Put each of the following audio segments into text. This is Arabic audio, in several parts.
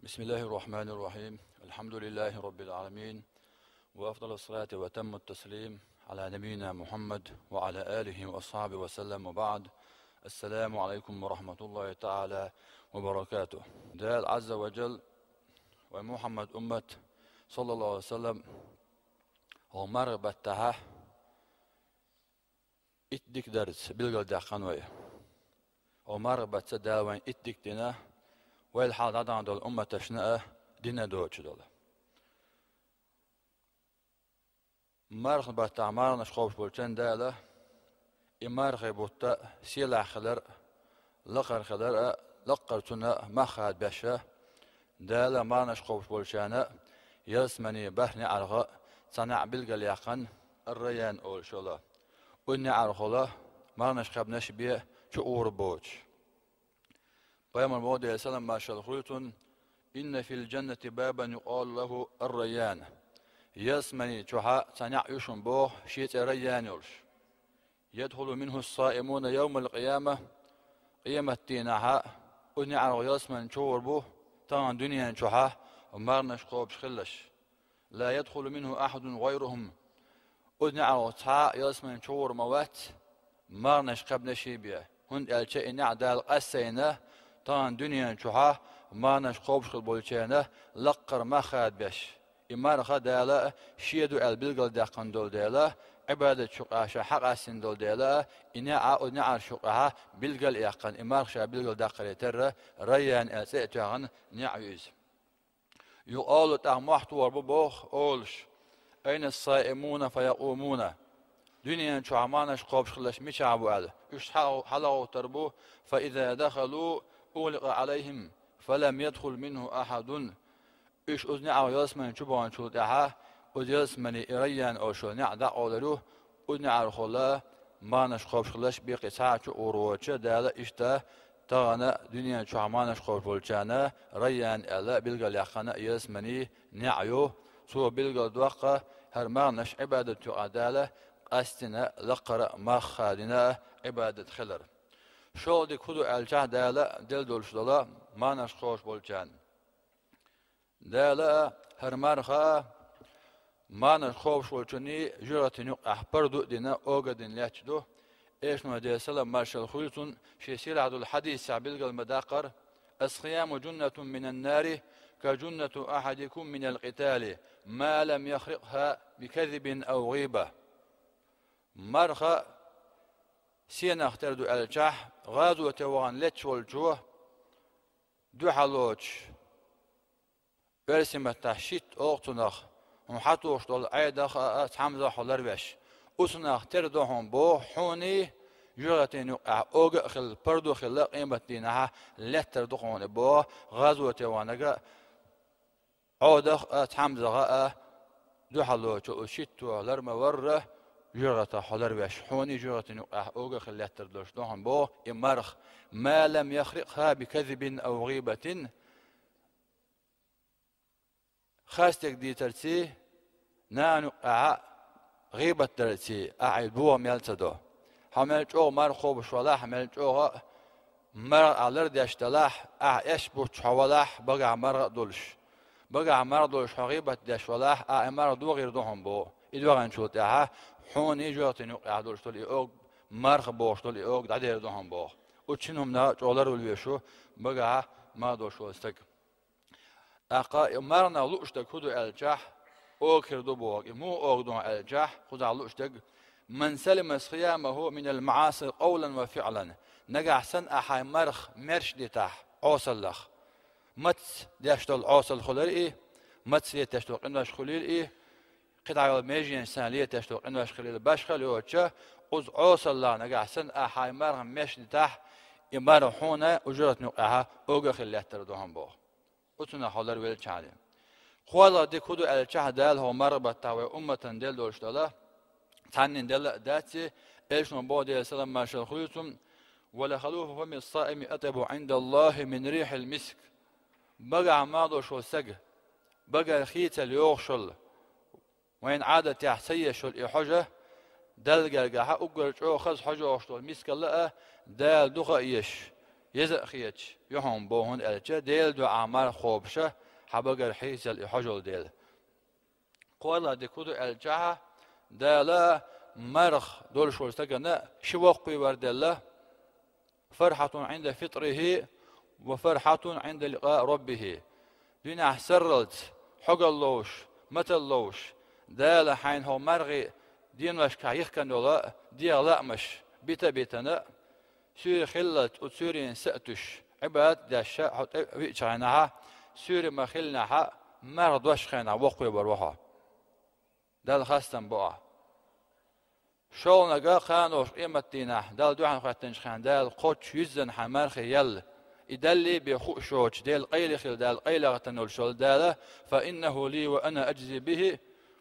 بسم الله الرحمن الرحيم. الحمد لله رب العالمين، وأفضل الصلاة وتم التسليم على نبينا محمد وعلى آله وأصحابه وسلم، وبعد. السلام عليكم ورحمة الله تعالى وبركاته. دال عز وجل ومحمد أمة صلى الله عليه وسلم ومربتها اتدك درس بلغل داخن ويه ومربت داوين اتدك دينا والحال عدان دول أمة تشنأه دينا دوتش دول مرخ بطا مارنش خوش بولچن داله إمارخ بوتا سيلا خلر لقر خلر لقر تنا مخاد بشا داله مارنش خوش بولچانه يسمني بحني عرغة صنع بلغل يقن الريان أول شولا وني عرغة مارنش خبنش بيه شعور بوش قيام الموضوع عليه السلام ما شلخلتن إن في الجنة بابا يقال له الريان يسمني جحا صنع يشن بوه شيت ريان يلش يدخل منه الصائمون يوم القيامة قيامة تينها وني عرغة يسمن شعور بوه طبعا دنيا جحا ومارنش خوب شخلش لا يدخل منه أحد غيرهم وني عرغة يسمن شعور موات مارنش قبل شيبيا هند الشيء نعدال قسينه طبعا دنيا جحا مارنش خوب شخل بولشينه لقر ما خاد بش إمار خدالا شيدو البلغل داقن دول دالا عبادة شقاشا حق أسن دول دالا إناء ونعر شقها بلغل يقن إمار شا بلغل داقر يتر ريان أسئتغن نعيز يقال تغمحت وربوخ أولش أين الصائمون فيقومون دنيا شعمانش خوب شخلش مشعبو أل حلقوا تربو فإذا دخلوا أولق عليهم فلم يدخل منه أحد إيش أذنع يسمن شبان شو دها ويسمني إريان أو شو نعدا أولروه أذنع الخلا ما نشخوف خلاش بقطعة أوروتش دالا إشتا تغنى دنيا شو عمانش خوف بولشانا ريان ألا بلغل يخنا يسمني نعيو سو بلغل دوقة هرمانش عبادة عدالة قستنا لقر ما خادنا عبادة خلر شو دي كدو الجه دالا دل دولش دولا ما نشخوف بولشان دالا هرمارخا ما نخوف شولشني جرات نق أحبردو دينا أوجدين لاتشدو إيش ما دي سلام مارشال خلتون شيسير عدو الحديث عبلغ المداقر الصيام جنة من النار كجنة أحدكم من القتال ما لم يخرقها بكذب أو غيبة مرخا سينا اختردو الجح غازو توان لتش والجوه دو حلوش برسمة تحشيت أوقتناخ ومحطوش دول عيداخ حمزة حلر بش أسناخ تردوهم بو حوني جغتين أوغ خل بردو خل قيمة دينها لتر دخون بو غزوة وانغا عوداخ حمزة دو حلوش وشيتو لرمور جغتا حلر بش حوني جغتين أوغ خل لتر دوهم بو إمارخ ما لم يخرقها بكذب أو غيبة خاستك دي ترتي نانو غيبة ترتي أعيد بوه ميلتدو حملت أو مر خوب شولا حملت أو مر على دشتلاح إيش بوش حولاح بقى مر دولش بقى مر دولش غيبة دشولاح مر دو غير دوهم بو إدو غنشوت حوني جوتي نقع دولش تولي أو مر بوش تولي أو دعير دوهم بو وتشنهم نا جولر والبيشو بقى ما دوشو استك أقا مرنا لوشتك خدو الجح أو كردو بوغ مو أغدو الجح خدو لوشتك من سلم صيامه من المعاصي قولا وفعلا نجح سن أحي مرخ مرش ديتاح عوصل لخ مت ديشتل عوصل خليل مت ديشتل قناش خليل قطع ميجين سنالية ديشتل قناش خليل باش خليوتشا قز عوصل لخ نجح سن أحي مرخ مرش ديتاح يمرحونا أجرت نقعها أوغا خليات تردوهم بوغ وتنا حولر ويل چاله خوالا دي كودو الچه دال هو مربط تاوي امتن دل دوشتالا تانين دل داتي ايشنو بودي السلام ماشال خلوتم ولا خلوف فم الصائم أطيب عند الله من ريح المسك بقى عمادو شو سق بقى خيت اليوغشل وين عادة تحسية شو الإحجة دل قلقها أقل جو خز حجة وشتو المسك لقى دال دخا إيش يزخيتش يهم بوهن ألجا ديل دو أعمال خوبشة حبقر حيزل يحجل ديل قولا ديكودو ألجاها دالا مرخ دول شولتقنا شوقي وردلا فرحة عند فطره وفرحة عند لقاء ربه دينا سرلت حق اللوش متى اللوش دالا حين هو مرغي دين وش كايخ ولا ديا لا مش بيتنا سوري خلت وسوري سأتش عباد داشا حط ويشعناها سوري ما خلناها مرض وش خينا وقوي بروحها دال خاستن بقى شولنا قانوش قيمتنا دال دوحن خاتنش خان دال قوتش يزن حمار خيال يدلي بخوشوش دال قيل خل دال قيل غتنول شول داله فإنه لي وأنا أجزي به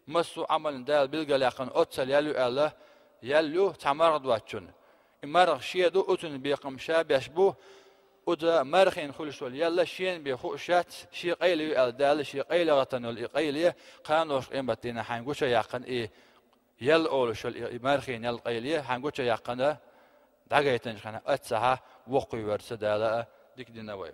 مسو عمل دال بالقلاقن أتسل يلو تعمرض واتشن مرخ شيدو أتن بيقم شابش بو ودا مرخين خلشول يلا شين بخوشات شي قيل يقال دال شي قيل غتنول قيليه قانوش قيمتنا حنقوش يقن إيه يل أولش المارخين يل قيلية حنقولش يقنا دعيتنج خنا أتسها وقوي ورسدالة ديك دينوي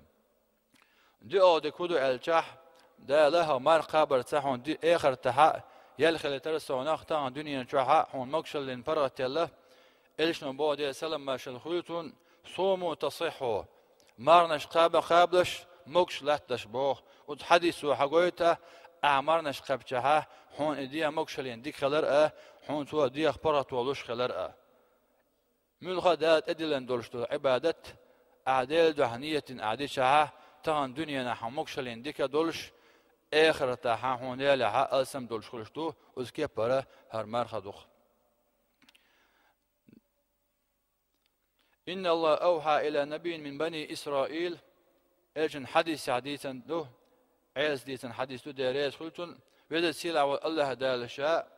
دي أو دي كودو الجح دالها مار قابر تحون دي آخر تها يل خلي ترسون أختان دنيا جحا هون مقشل لنفرغت يلا إلش نبوا دي سلام ما شلخوتون صوموا تصحوا مارنش قابلش مقش لاتش بوه وتحديثوا حقويته أعمارنش قبجها هون إديا مقشلين ديك خلر هون تو دي أخبارات ولوش خلر ملغدات أدلن دولشتو عبادة أعدال دهنية أعديشها تان دنيا نحن مقشلين ديك دولش آخر تاها هون يلها ألسم دولش خلشتو وزكي برا هرمار خدوخ إن الله أوحى إلى نبي من بني إسرائيل أجن حديثا له عيز ديتن حديث داريس خلتون ويدا سيلا والله دالشاء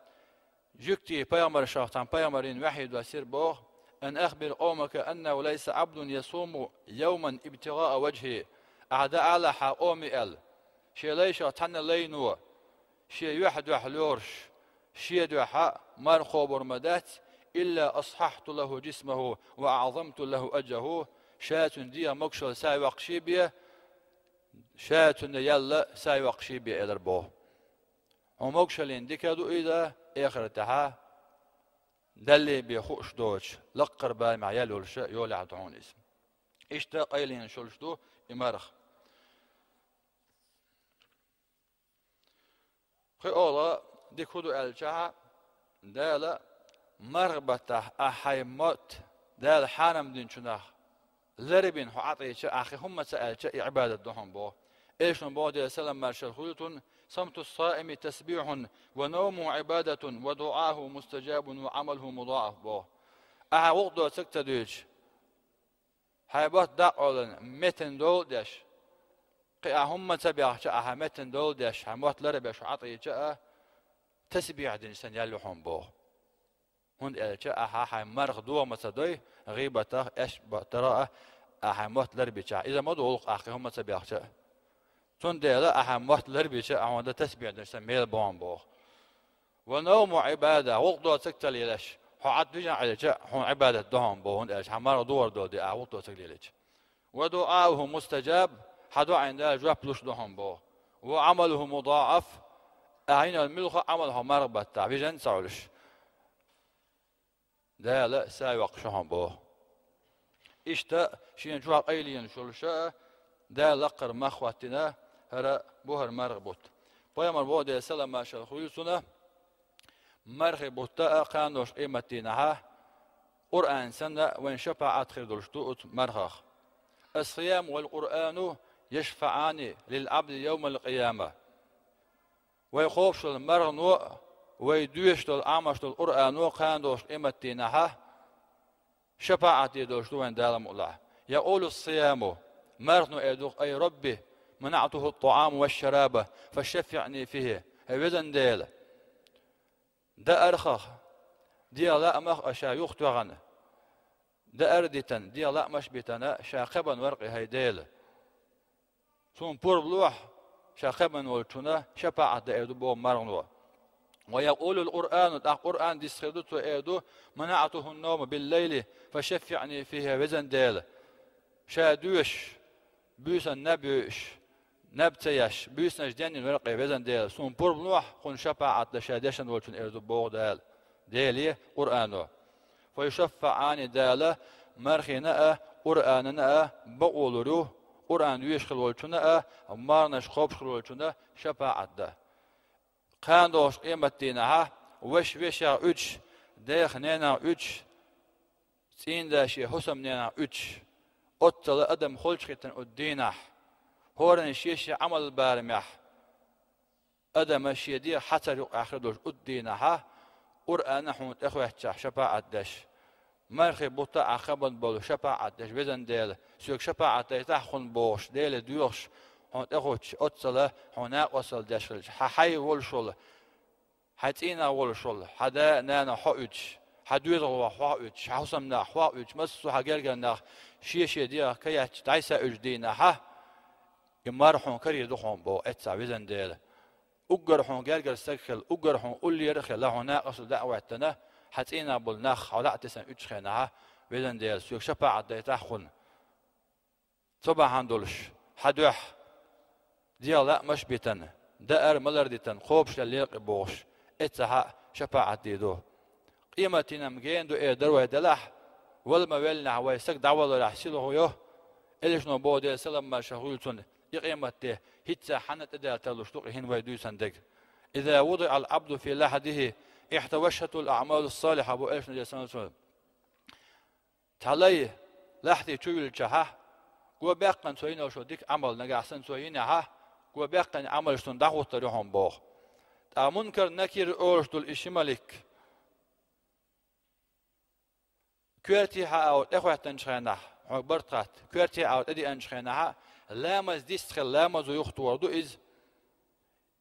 جكتي بيامر شاختان بيامرين وحيد وسير بوغ أن أخبر قومك أنه ليس عبد يصوم يوما ابتغاء وجهه أعداء على قومي ال شي ليش تحن لينو شي واحد وحلورش شي دوحا مار خوبر مدات إلا أصححت له جسمه وأعظمت له أجه شات دي مكشل ساي وقشيبيه شاتون يلا ساي وقشي بيقدر بوه وموكشلين ديكادو إذا آخرتها دلي بيخوش دوش لقر باي مع يلولش يولي عدعون اسم إشتا قيلين شلشدو إمارخ خي أولا ديكودو الجاها دالا مرغبته أحيموت دال حانم دين شناخ زربين هو عطيش أخي هم سألش عبادة دهم بو إيش نبود السلام مرشل خلتون صمت الصائم تسبيح ونوم عبادة ودعاه مستجاب وعمله مضاعف بو وقت سكت دوش هايبات دعولا متن دول دش هم تبيعش متن دول دش هموت لربش عطيش تسبيح دنسان يلوحهم بو هون الجاء هاي مرغ دو مصدوي غيبته اش ترى احموت لربيچا اذا ما دولق اخي هم تبيعش تون ديلا احموت لربيچا عند تسبيح نسميه بومبو ونوم عباده وقت سكتل يلش حد بيجا على جاء هون عباده دهم بو هون اش حمار دور دو دي وقت سكتليلش ودعاءه مستجاب حدو عند جواب لوش دهم بو وعمله مضاعف اين الملخ عمله مربط بيجن سولش ده لا سايق شهم بوه إشتا شين جوا قيلين شلشاء ده لقر مخواتنا هرا بوهر مرغبوت بيامر بوده سلام ما شال خويسنا مرغبوتا قانوش قيمتينها قرآن سنة وين شفاعات خير دلشتوت مرغخ الصيام والقرآن يشفعان للعبد يوم القيامة ويخوفش المرغنو ويدوش العمش القرآن وقاندوش إمتينها شفاعة يدوش وين دالم الله يقول الصيام مرغنو إدوق أي ربي منعته الطعام والشراب فشفعني فيه هيوزن ديل ده أرخخ دي لا مخ أشا يختوغن ده أردتن دي لا مش بيتنا شاقبا ورقي هيديل ثم بور بلوح شاقبا ولتنا شفاعة إدو بو مرغنو ويقول القرآن دي سخدته إيدو منعته النوم بالليل فشفعني فيها وزن ديل شادوش بيسن نبيش نبتيش بيسن جدين ورقي بزن ديل سون بربنوح خون شفاعة لشادشن ولشن إرزو بوغ ديل ديلي قرآنو فيشفعان ديله مرخينا قرآننا بقولرو قرآن يشخل ولشنا مارنش خوبشخل ولشنا شفاعة ده قاندوش قيمة دينها وش وشا üç ديخ نينا üç سين داشي حسم نينا üç أطل أدم خلشخيتن الدينح هورن شيش عمل بارمح أدم شيدي حتى يقع آخر الدينها قرآن حمد إخوة شفاعة داش مرخي بوتا عخبن بولو شفاعة داش بزن ديل سوك شفاعة تحخن بوش ديل دوش حمد إخوة أطل هناك وصل داش حي ولشول حتينا ولشول حدا نانا حوج حدوير وحوج حسمنا حوج مسو حجرنا شيء دي كيا تعيسى أجدينا ها يمارحون كري دخون بو اتسع بزن ديل أجرحون جرجر سكل أجرحون قولي يرخل له هناك أصل دعوتنا حتينا بالنخ على تسن أجخنها بزن ديل سوق شفاعة ديتاخون طبعا هندولش حدوح ديال لا مش بيتن دائر ملرديتن خوبش اللي بوش اتسع شفاعة ديدو قيمتنا مجين دو إيه دروه دلح والما ولنا عويسك دعوة راح سيلو يو إليش نبود السلام ما شغولتون يقيمته هيتسا حنت إذا تلوشتوق هين ويدوسن دق إذا وضع العبد في لحده احتوشت الأعمال الصالحة أبو إليش نجسنا تعالي لحظة تشوي الجها قوة بيقن سوينا وشو ديك عمل نجاحسن سوينا ها قوة بيقن عمل شتون دعوة تريهم بوخ تا منكر نكير أورش دول إشمالك كورتي ها إخوة تنشخنا برتقات كورتي أدي أنشخنا لامز ديستخل لامز ويختور دو إز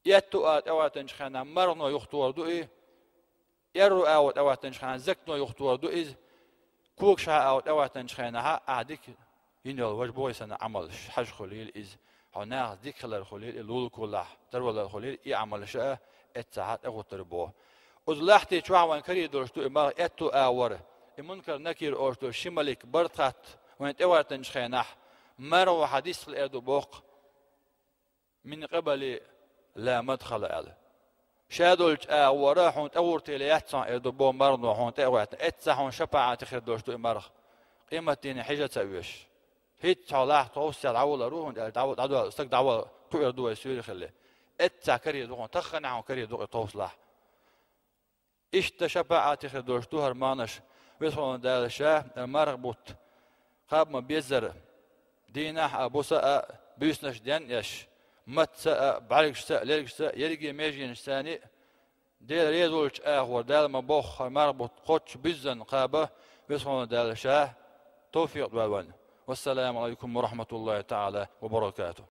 يتو أوات تنشخنا مرنو يختور دو إيه يرو أوات تنشخنا زكنو يختور دو إز كوكشا أوات تنشخنا ها أعدك ينال وجبوي سنة عمل حج خليل إز هنا ذيك خلال خليل اللول كله تروى الخليل يعمل شيء اتساعد أغتر بوه وزلحتي شوعوان كري دورشتو إما اتو آور المنكر نكير أورشتو شمالك برتقات وانت أوات تنشخنا مروا حديث الأردو بوق من قبل لا مدخل على شادولج وراحون أورتي ليحتسان أردو بو مرنو حون تأوات اتساحون شفاعة خردوشتو إمارخ قيمة دين حجة تأويش هيت صلاح توسع العولة روحون دعوة استك دعوة تو أردو يسيري خلي اتسا كري دوغون تخنعون كري دوغ توصلاح إشت شفاعة خردوشتو هرمانش ويصفون دالشاه المارغ بوت قاب ما بيزر دينه أبو ساء بيسنش دين يش مت ساء بعرقش ساء ليرقش ساء يرقي ميجين ثاني ديل ريزولش آخر دال ما بوخ مربوط قوتش بيزن قابه بيصفون دال شاه توفيق دوالوان والسلام عليكم ورحمة الله تعالى وبركاته